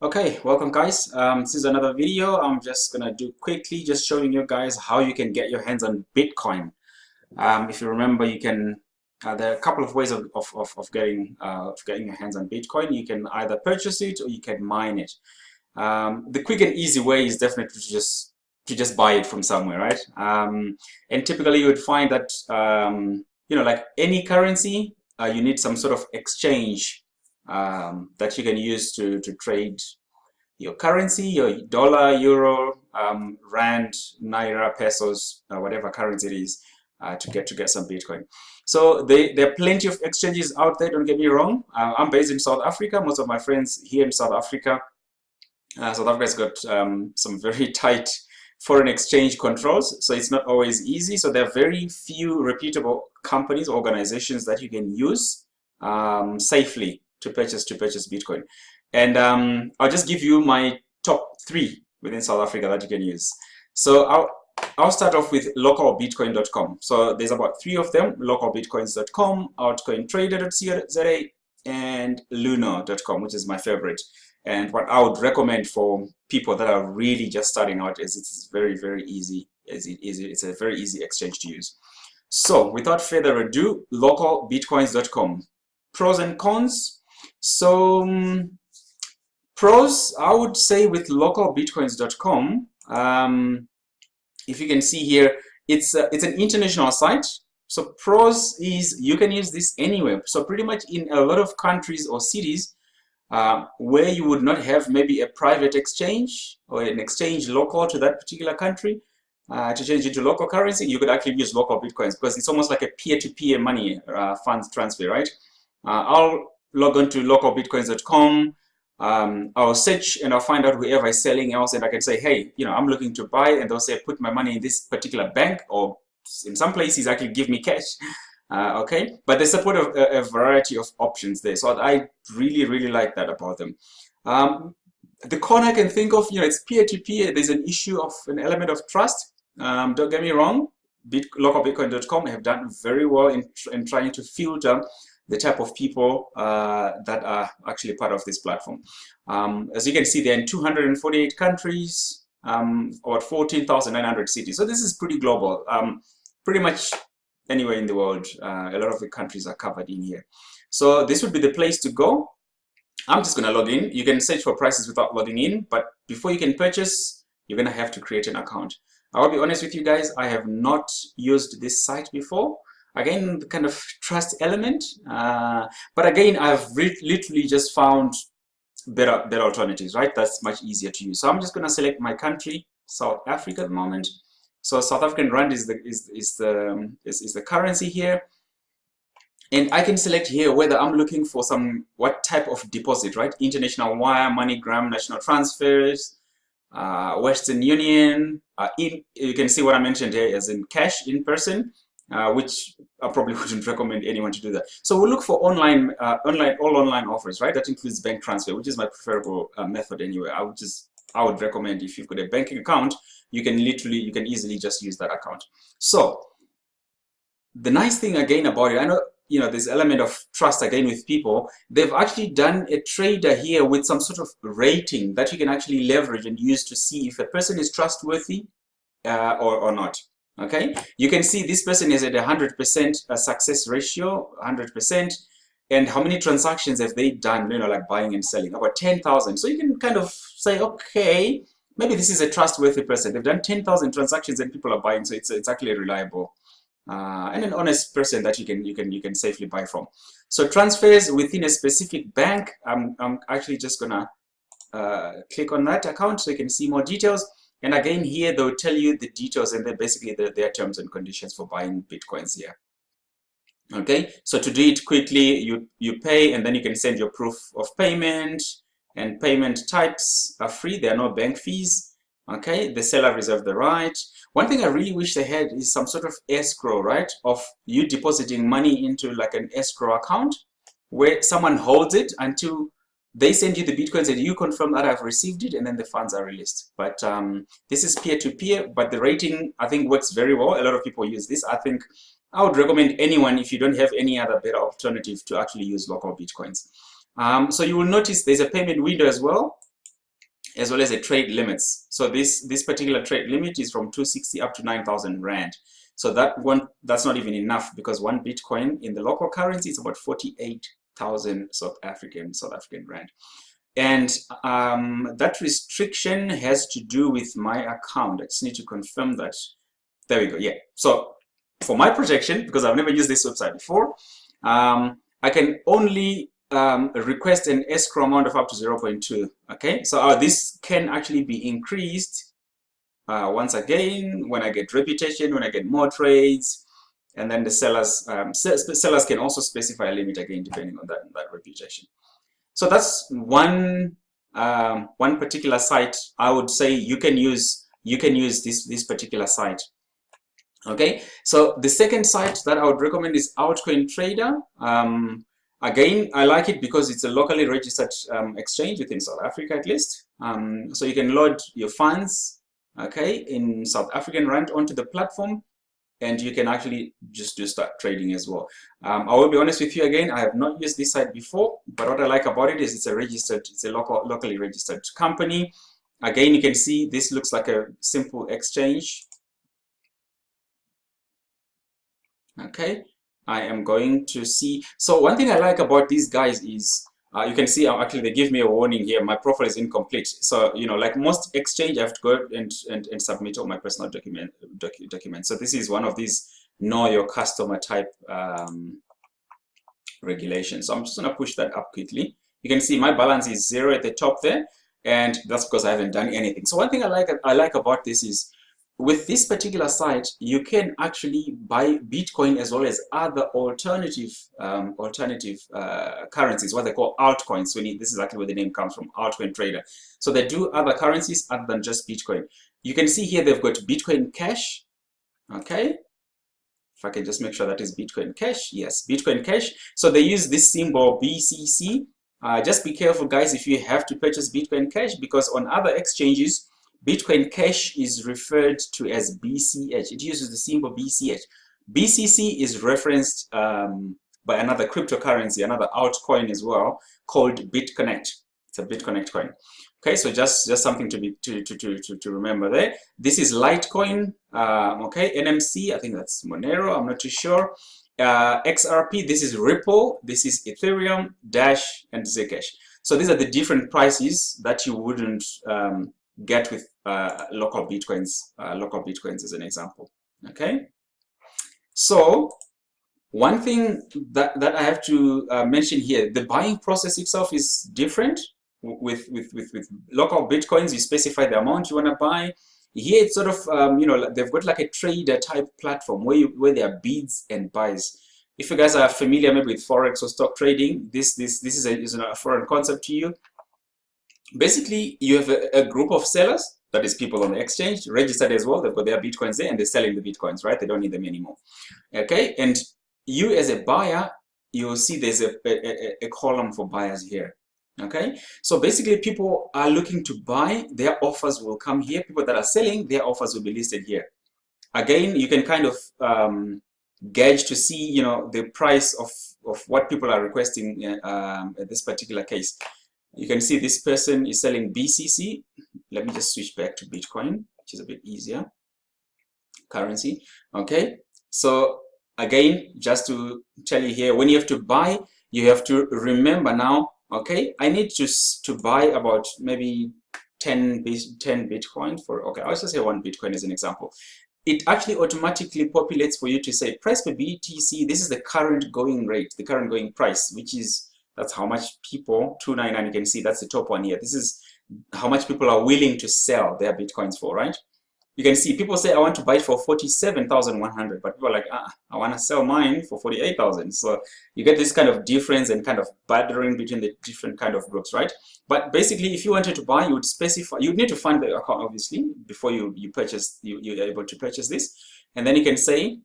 Okay, welcome guys. This is another video. I'm just gonna do quickly, just showing you guys how you can get your hands on Bitcoin. If you remember, you can. There are a couple of ways of getting your hands on Bitcoin. You can either purchase it or you can mine it. The quick and easy way is definitely to just buy it from somewhere, right? And typically you would find that like any currency, you need some sort of exchange that you can use to trade your currency, your dollar, euro, rand, naira, pesos, whatever currency it is, to get some Bitcoin. So there are plenty of exchanges out there. Don't get me wrong. I'm based in South Africa. Most of my friends here in South Africa. South Africa's got some very tight foreign exchange controls, so it's not always easy. So there are very few reputable companies, organizations that you can use safely to purchase Bitcoin. And I'll just give you my top 3 within South Africa that you can use. So I'll start off with localbitcoin.com. So there's about 3 of them: localbitcoins.com, altcointrader.co.za, and lunar.com, which is my favorite. And what I would recommend for people that are really just starting out is it's very, very easy. It's a very easy exchange to use. So without further ado, localbitcoins.com. Pros and cons. So pros, I would say with localbitcoins.com, if you can see here, it's an international site. So pros is you can use this anywhere. So pretty much in a lot of countries or cities, where you would not have maybe a private exchange or an exchange local to that particular country, to change into local currency, you could actually use local Bitcoins because it's almost like a peer-to-peer money funds transfer, right? I'll log on to localbitcoins.com. I'll search and I'll find out whoever is selling else, and I can say, hey, I'm looking to buy, and they'll say put my money in this particular bank, or in some places actually give me cash. Okay, but they support a variety of options there, so I really, really like that about them. The con I can think of, it's peer-to-peer. There's an issue of an element of trust. Don't get me wrong, localbitcoin.com have done very well in trying to filter the type of people that are actually part of this platform. As you can see, they're in 248 countries, about 14,900 cities. So this is pretty global. Pretty much anywhere in the world, a lot of the countries are covered in here. So this would be the place to go. I'm just going to log in. You can search for prices without logging in, but before you can purchase, you're going to have to create an account. I'll be honest with you guys, I have not used this site before. Again, the kind of trust element, but again, I've literally just found better alternatives, right? That's much easier to use. So I'm just going to select my country, South Africa at the moment. So South African rand is the currency here, and I can select here whether I'm looking for what type of deposit, right? International wire, MoneyGram, national transfers, Western Union. You can see what I mentioned here as in cash in person, which I probably wouldn't recommend anyone to do that. So we'll look for all online offers, right? That includes bank transfer, which is my preferable method anyway. I would recommend, if you've got a banking account, you can easily just use that account. So the nice thing again about it, I know, there's element of trust again with people. They've actually done a trader here with some sort of rating that you can actually leverage and use to see if a person is trustworthy or not. Okay, you can see this person is at 100% success ratio, 100%. And how many transactions have they done, like buying and selling? About 10,000. So you can kind of say, okay, maybe this is a trustworthy person. They've done 10,000 transactions and people are buying, so it's actually reliable and an honest person that you can safely buy from. So transfers within a specific bank. I'm actually just gonna click on that account so you can see more details. And again, here they'll tell you the details, and they're basically their terms and conditions for buying Bitcoins here. Okay, so to do it quickly, you pay, and then you can send your proof of payment, and payment types are free. There are no bank fees. Okay, the seller reserves the right. One thing I really wish they had is some sort of escrow, right? Of you depositing money into like an escrow account where someone holds it until they send you the Bitcoins and you confirm that I've received it, and then the funds are released. But this is peer-to-peer, but the rating, I think, works very well. A lot of people use this. I think I would recommend anyone, if you don't have any other better alternative, to actually use local Bitcoins. So you will notice there's a payment window as well. as well as the trade limits. So this particular trade limit is from 260 up to 9,000 Rand. So that's not even enough, because one Bitcoin in the local currency is about 48,000 South African Rand. And that restriction has to do with my account. I just need to confirm that. There we go. Yeah. So for my projection, because I've never used this website before, I can only request an escrow amount of up to 0.2. Okay. So this can actually be increased once again when I get reputation, when I get more trades, and then the sellers can also specify a limit again depending on that reputation. So that's one particular site. I would say you can use this particular site. Okay, so the second site that I would recommend is Altcoin Trader. Again, I like it because it's a locally registered exchange within South Africa, at least. So you can load your funds, okay, in South African Rand onto the platform, and you can actually just start trading as well. I will be honest with you again, I have not used this site before, but what I like about it is it's a locally registered company. Again, you can see this looks like a simple exchange. Okay, I am going to see. So one thing I like about these guys is you can see actually they give me a warning here. My profile is incomplete. So, you know, like most exchange, I have to go and submit all my personal documents. So this is one of these know your customer type regulations. So I'm just going to push that up quickly. You can see my balance is 0 at the top there, and that's because I haven't done anything. So one thing I like about this is, with this particular site, you can actually buy Bitcoin as well as other alternative currencies, what they call altcoins. This is actually where the name comes from, Altcoin Trader. So they do other currencies other than just Bitcoin. You can see here they've got Bitcoin Cash. Okay, if I can just make sure that is Bitcoin Cash. Yes, Bitcoin Cash. So they use this symbol BCC. Just be careful, guys, if you have to purchase Bitcoin Cash, because on other exchanges, Bitcoin Cash is referred to as BCH. It uses the symbol BCH. BCC is referenced by another cryptocurrency, another altcoin as well, called BitConnect. It's a BitConnect coin. Okay, so just something to remember there. This is Litecoin. Okay, NMC. I think that's Monero. I'm not too sure. XRP. This is Ripple. This is Ethereum, Dash, and Zcash. So these are the different prices that you wouldn't get with local bitcoins as an example. Okay, so one thing that I have to mention here, the buying process itself is different. With local bitcoins, you specify the amount you want to buy. Here it's sort of you know, they've got like a trader type platform where there are bids and buys. If you guys are familiar maybe with forex or stock trading, this is a foreign concept to you. Basically, you have a group of sellers, that is people on the exchange, registered as well. They've got their bitcoins there and they're selling the bitcoins, right? They don't need them anymore. Okay, and you as a buyer, you'll see there's a column for buyers here. Okay, so basically people are looking to buy, their offers will come here. People that are selling, their offers will be listed here. Again, you can kind of gauge to see, you know, the price of what people are requesting at this particular case. You can see this person is selling BCC. Let me just switch back to Bitcoin, which is a bit easier currency. Okay, so again, just to tell you here, when you have to buy, you have to remember now, okay, I need to buy about maybe 10 Bitcoin for, okay, I'll just say 1 Bitcoin as an example. It actually automatically populates for you to say price per BTC. This is the current going rate, the current going price, which is, that's how much people, 299, you can see that's the top one here. This is how much people are willing to sell their Bitcoins for, right? You can see people say, I want to buy it for 47,100, but people are like, I want to sell mine for 48,000. So you get this kind of difference and kind of bartering between the different kind of groups, right? But basically, if you wanted to buy, you would specify, you'd need to fund the account, obviously, before you purchase, you're able to purchase this. And then you can say,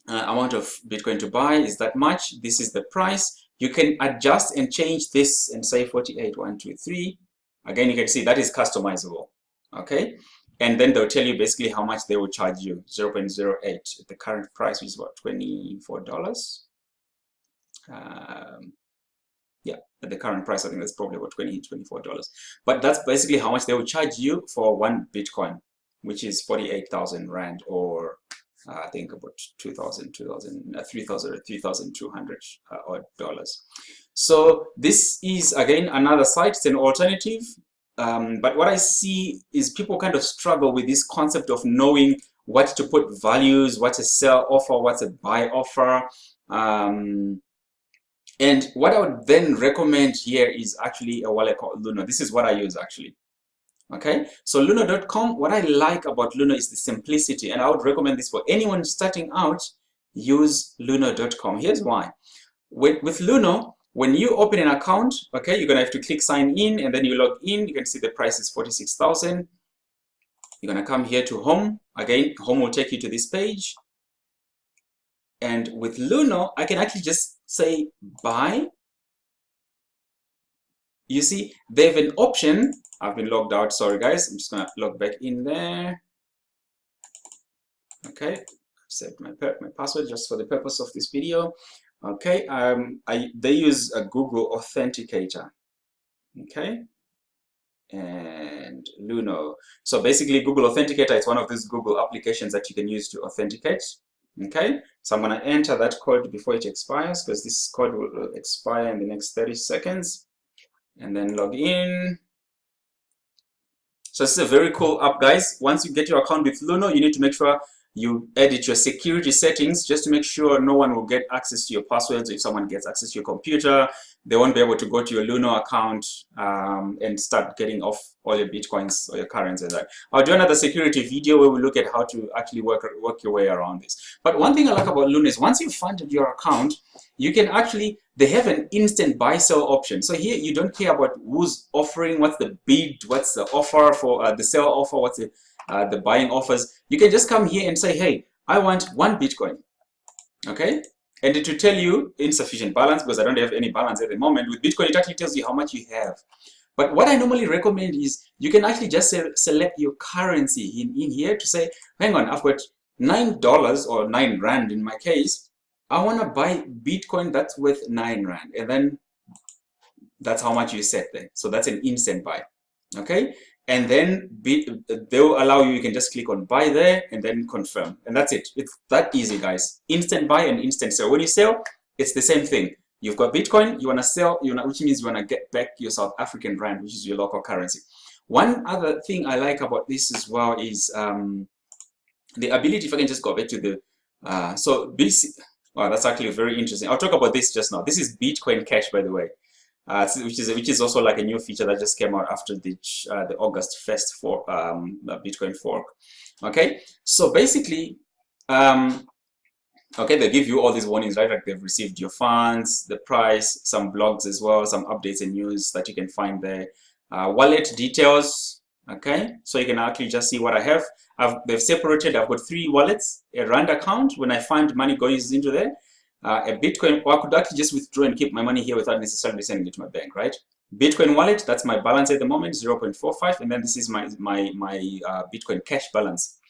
amount of Bitcoin to buy is that much. This is the price. You can adjust and change this and say 48,123. Again, you can see that is customizable. Okay. And then they'll tell you basically how much they will charge you, 0.08. The current price is what, $24? Yeah, at the current price, I think that's probably about $24. But that's basically how much they will charge you for one Bitcoin, which is 48,000 Rand, or I think about 3,200 odd dollars. So this is again another site. It's an alternative. But what I see is people kind of struggle with this concept of knowing what to put values, what's a sell offer, what's a buy offer. And what I would then recommend here is actually a wallet called Luno. This is what I use actually. Okay, so Luno.com, what I like about Luno is the simplicity, and I would recommend this for anyone starting out. Use Luno.com. Here's why. With Luno, when you open an account, okay, you're gonna have to click sign in, and then you log in. You can see the price is 46,000. You're gonna come here to home. Again, home will take you to this page. And with Luno, I can actually just say buy. You see, they have an option. I've been logged out, sorry guys. I'm just gonna log back in there. Okay, I've set my password just for the purpose of this video. Okay, they use a Google Authenticator. Okay, and Luno. So basically, Google Authenticator is one of these Google applications that you can use to authenticate. Okay, so I'm gonna enter that code before it expires, because this code will expire in the next 30 seconds. And then log in. So this is a very cool app, guys. Once you get your account with Luno, you need to make sure you edit your security settings just to make sure no one will get access to your passwords. If someone gets access to your computer, they won't be able to go to your Luno account and start getting off all your Bitcoins or your currency and that. I'll do another security video where we look at how to actually work your way around this. But one thing I like about Luno is once you've funded your account, you can actually, they have an instant buy sell option. So here you don't care about who's offering, what's the bid, what's the offer for the sell offer, what's the buying offers. You can just come here and say, hey, I want 1 Bitcoin. Okay, and it will tell you insufficient balance, because I don't have any balance at the moment. With Bitcoin, it actually tells you how much you have. But what I normally recommend is you can actually just select your currency in here to say, hang on, I've got $9 or 9 Rand in my case. I want to buy Bitcoin that's worth 9 Rand. And then that's how much you set there. So that's an instant buy. Okay. And then they'll allow you, you can just click on buy there and then confirm. And that's it. It's that easy, guys. Instant buy and instant sell. When you sell, it's the same thing. You've got Bitcoin, you want to sell, which means you want to get back your South African Rand, which is your local currency. One other thing I like about this as well is the ability, if I can just go back to the, wow, that's actually very interesting. I'll talk about this just now. This is Bitcoin Cash, by the way. Which is also like a new feature that just came out after the August 1st for Bitcoin fork. Okay, so basically, okay, they give you all these warnings, right? Like they've received your funds, the price, some blogs as well, some updates and news that you can find there. Wallet details. Okay, so you can actually just see what I have. They've separated. I've got 3 wallets: a Rand account when I find money going into there. A Bitcoin, or I could actually just withdraw and keep my money here without necessarily sending it to my bank, right? Bitcoin wallet, that's my balance at the moment, 0.45, and then this is my Bitcoin Cash balance.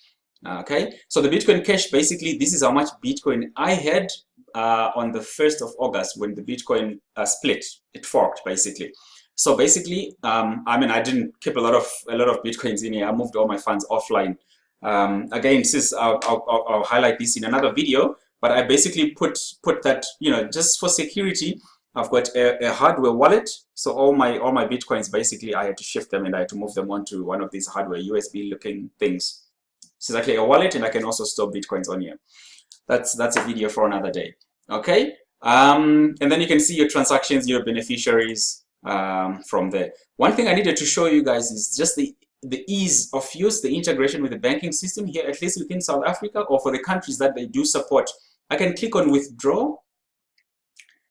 Okay, so the Bitcoin Cash, basically, this is how much Bitcoin I had on the 1st of August when the Bitcoin split, it forked basically. So basically, I mean, I didn't keep a lot of Bitcoins in here. I moved all my funds offline. Again, since I'll highlight this in another video. But I basically put that, just for security, I've got a hardware wallet. So all my Bitcoins, basically, I had to shift them and I had to move them onto one of these hardware USB looking things. This is actually a wallet, and I can also store Bitcoins on here. That's a video for another day. Okay. And then you can see your transactions, your beneficiaries from there. One thing I needed to show you guys is just the ease of use, the integration with the banking system here, at least within South Africa, or for the countries that they do support. I can click on withdraw.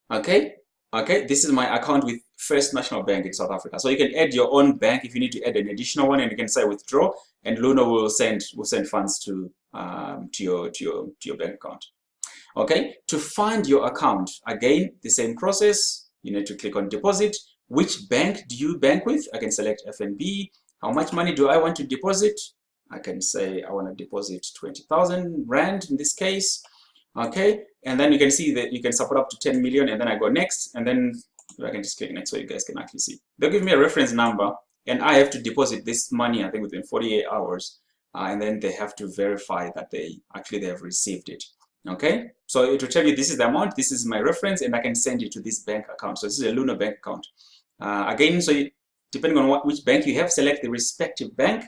Okay, this is my account with First National Bank in South Africa. So you can add your own bank if you need to add an additional one, and you can say withdraw, and Luno will send funds to your bank account. Okay, to find your account, again, the same process. You need to click on deposit. Which bank do you bank with? I can select FNB. How much money do I want to deposit? I can say I want to deposit 20,000 Rand in this case. Okay, and then you can see that you can support up to 10 million, and then I go next, and then I can just click next so you guys can actually see. They'll give me a reference number, and I have to deposit this money, I think, within 48 hours. And then they have to verify that they have received it. Okay, so it will tell you this is the amount, this is my reference, and I can send it to this bank account. So this is a Lunar bank account. Again, so depending on which bank you have, select the respective bank,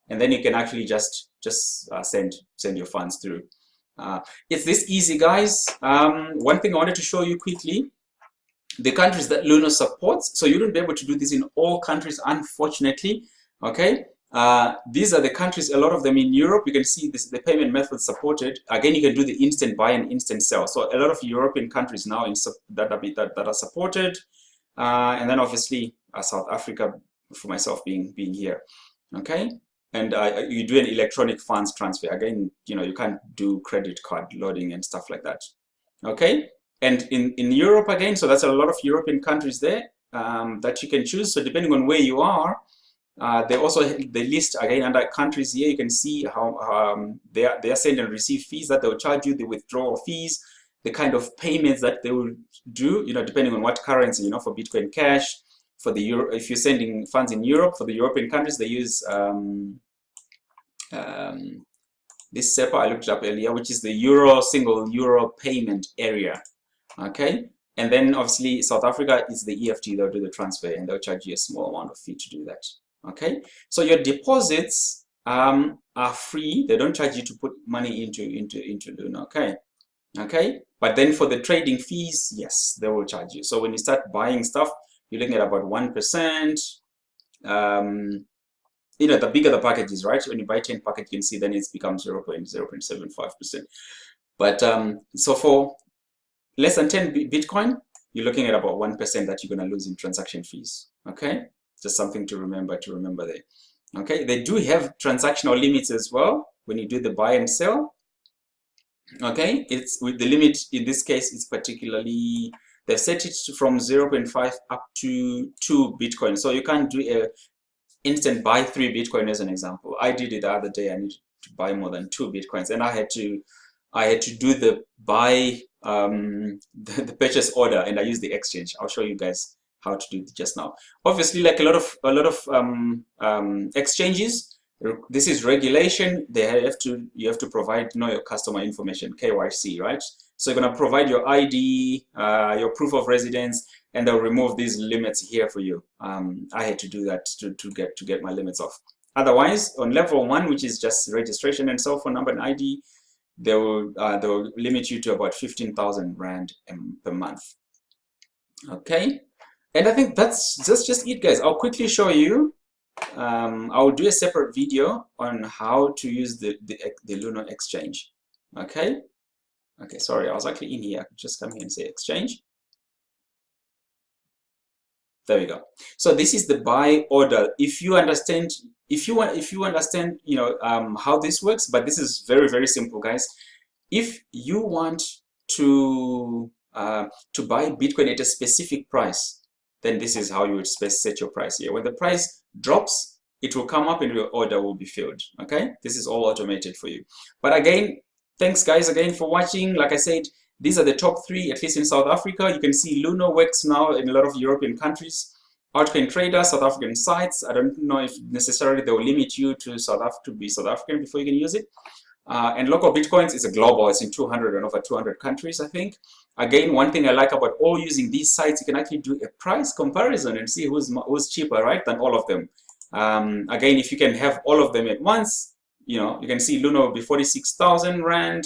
and then you can actually just send your funds through. It's this easy, guys. One thing I wanted to show you quickly, the countries that Lunar supports. So you wouldn't be able to do this in all countries, unfortunately. Okay, these are the countries, a lot of them in Europe. You can see this, the payment method supported. Again, you can do the instant buy and instant sell. So a lot of European countries now that are supported, and then obviously South Africa, for myself being here. Okay, and you do an electronic funds transfer. Again, you can't do credit card loading and stuff like that. Okay, and in Europe again, so that's a lot of European countries there that you can choose. So depending on where you are, they list again under countries here. You can see how they send and receive fees that they will charge you, the withdrawal fees, the kind of payments that they will do, depending on what currency, for Bitcoin Cash, for the Euro, if you're sending funds in Europe, for the European countries, they use this SEPA I looked up earlier, which is the single euro payment area. Okay, and then obviously South Africa is the EFT. They'll do the transfer and they'll charge you a small amount of fee to do that. Okay, so your deposits are free. They don't charge you to put money into Luna. Okay, but then for the trading fees, yes, they will charge you. So when you start buying stuff, you're looking at about 1%. The bigger the package is, right? When you buy 10 packets, you can see then it becomes 0.075%. But so for less than 10 Bitcoin, you're looking at about 1% that you're going to lose in transaction fees. Okay, just something to remember there. Okay, they do have transactional limits as well when you do the buy and sell. Okay, it's with the limit in this case, it's particularly, they've set it from 0.5 up to 2 Bitcoin. So you can't do a instant buy 3 Bitcoin as an example. I did it the other day. I needed to buy more than 2 Bitcoins, and I had to do the buy the purchase order, and I used the exchange. I'll show you guys how to do it just now. Obviously, like a lot of exchanges, this is regulation. You have to provide your customer information, KYC, right? So you're gonna provide your ID, your proof of residence, and they'll remove these limits here for you. I had to do that to get my limits off. Otherwise, on level 1, which is just registration and cell phone number and ID, they will limit you to about 15,000 Rand per month. Okay, and I think that's just it, guys. I'll quickly show you. I'll do a separate video on how to use the Lunar exchange. Okay, sorry, I was actually in here. I could just come here and say exchange. There we go. So this is the buy order. If you understand, how this works, but this is very, very simple, guys. If you want to buy Bitcoin at a specific price, then this is how you would set your price here. When the price drops, it will come up and your order will be filled. Okay, this is all automated for you. But again, thanks guys again for watching. Like I said, these are the top 3, at least in South Africa. You can see Lunar works now in a lot of European countries. Altcoin Trader, South African sites. I don't know if necessarily they will limit you to South African before you can use it. And local Bitcoins is a global. It's in 200 and over 200 countries, I think. Again, one thing I like about all using these sites, you can actually do a price comparison and see who's cheaper, right, than all of them. Again, if you can have all of them at once, you can see Lunar will be 46,000 Rand,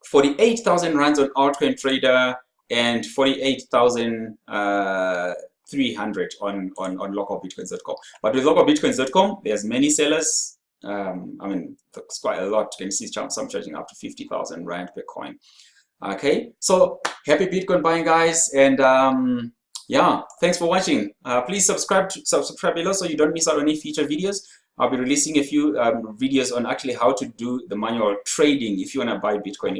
48,000 Rands on Altcoin Trader, and 48,300 on localbitcoins.com. But with localbitcoins.com, there's many sellers. I mean, it's quite a lot. You can see some charging up to 50,000 Rand per coin. Okay, so happy Bitcoin buying, guys, and yeah, thanks for watching. Please subscribe below so you don't miss out on any future videos. I'll be releasing a few videos on actually how to do the manual trading if you want to buy Bitcoin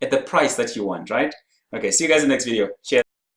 at the price that you want, right? Okay, see you guys in the next video. Cheers.